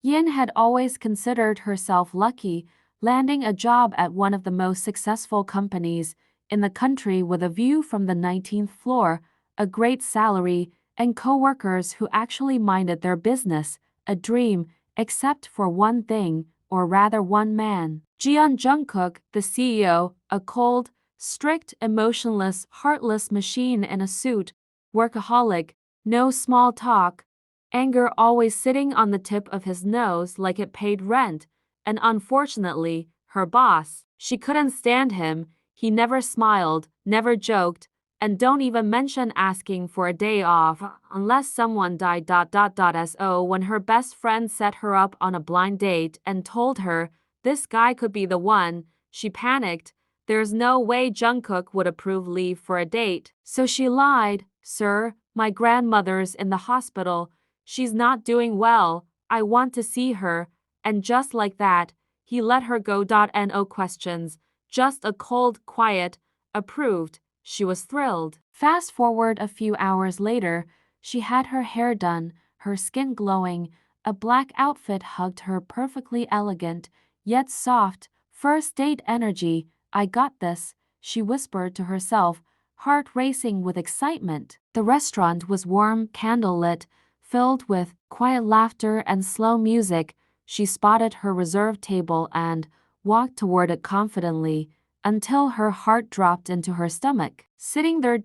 Yin had always considered herself lucky, landing a job at one of the most successful companies in the country with a view from the 19th floor, a great salary, and co-workers who actually minded their business, a dream, except for one thing, or rather one man. Jungkook, the CEO, a cold, strict, emotionless, heartless machine in a suit, workaholic, no small talk, anger always sitting on the tip of his nose like it paid rent, and unfortunately, her boss. She couldn't stand him, he never smiled, never joked, and don't even mention asking for a day off unless someone died. So when her best friend set her up on a blind date and told her this guy could be the one, she panicked. There's no way Jungkook would approve leave for a date. So she lied, "Sir, my grandmother's in the hospital. She's not doing well. I want to see her." And just like that, he let her go. No questions, just a cold, quiet, approved. She was thrilled. Fast forward a few hours later, she had her hair done, her skin glowing, a black outfit hugged her perfectly elegant, yet soft, first date energy. "I got this," she whispered to herself, heart racing with excitement. The restaurant was warm, candlelit, filled with quiet laughter and slow music. She spotted her reserved table and walked toward it confidently, until her heart dropped into her stomach. Sitting there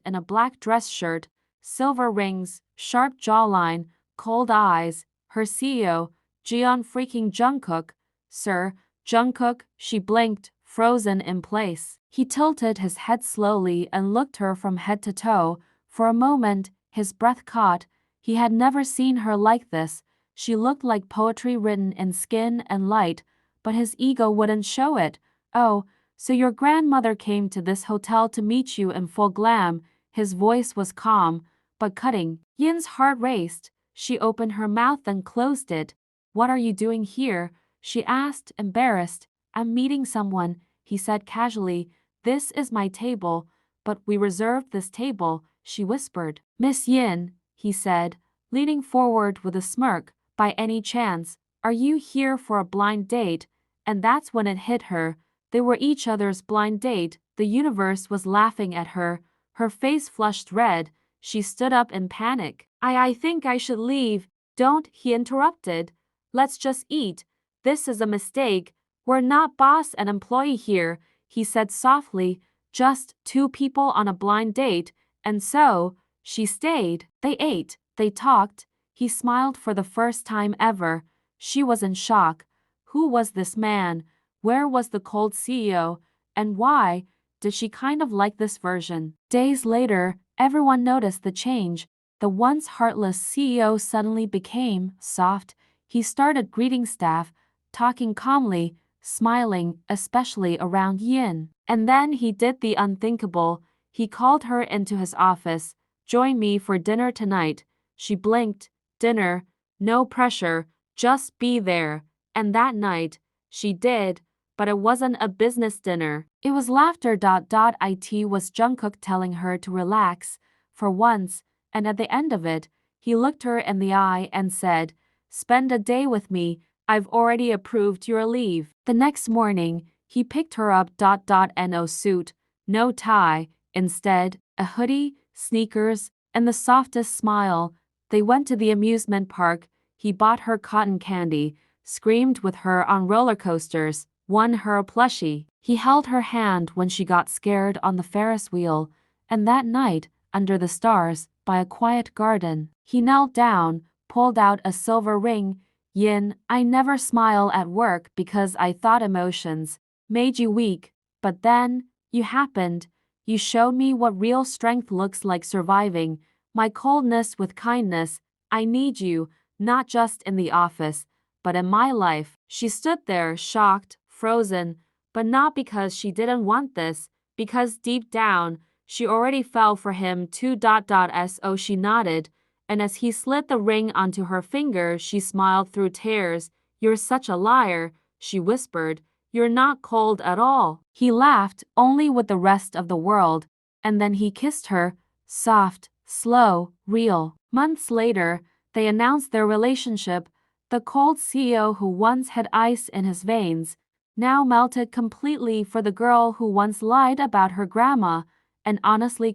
in a black dress shirt, silver rings, sharp jawline, cold eyes, her CEO, freaking Jungkook. "Sir, Jungkook," she blinked, frozen in place. He tilted his head slowly and looked her from head to toe. For a moment, his breath caught. He had never seen her like this. She looked like poetry written in skin and light, but his ego wouldn't show it. "Oh, so your grandmother came to this hotel to meet you in full glam." His voice was calm, but cutting. Yin's heart raced. She opened her mouth and closed it. "What are you doing here?" she asked, embarrassed. "I'm meeting someone," he said casually. "This is my table, but we reserved this table," she whispered. "Miss Yin," he said, leaning forward with a smirk, "by any chance, are you here for a blind date?" And that's when it hit her. They were each other's blind date. The universe was laughing at her. Her face flushed red. She stood up in panic. I think I should leave." "Don't," he interrupted. "Let's just eat. This is a mistake. We're not boss and employee here," he said softly. "Just two people on a blind date." And so, she stayed. They ate. They talked. He smiled for the first time ever. She was in shock. Who was this man? Where was the cold CEO? And why did she kind of like this version? Days later, everyone noticed the change. The once heartless CEO suddenly became soft. He started greeting staff, talking calmly, smiling, especially around Yin. And then he did the unthinkable. He called her into his office. "Join me for dinner tonight." She blinked. Dinner? No pressure, just be there. And that night, she did, but it wasn't a business dinner. It was laughter. It was Jungkook telling her to relax, for once, and at the end of it, he looked her in the eye and said, "Spend a day with me, I've already approved your leave." The next morning, he picked her up. No suit, no tie, instead, a hoodie, sneakers, and the softest smile. They went to the amusement park. He bought her cotton candy, screamed with her on roller coasters, won her a plushie. He held her hand when she got scared on the Ferris wheel, and that night, under the stars, by a quiet garden, he knelt down, pulled out a silver ring. "Yin, I never smile at work because I thought emotions made you weak, but then, you happened. You showed me what real strength looks like, surviving my coldness with kindness. I need you, not just in the office, but in my life." She stood there, shocked, frozen, but not because she didn't want this, because deep down, she already fell for him too. So she nodded, and as he slid the ring onto her finger, she smiled through tears. "You're such a liar," she whispered. "You're not cold at all." He laughed, only with the rest of the world, and then he kissed her, soft, slow, real. Months later, they announced their relationship. The cold CEO who once had ice in his veins now melted completely for the girl who once lied about her grandma and honestly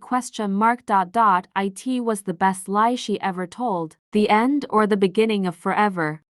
it was the best lie she ever told. The end or the beginning of forever.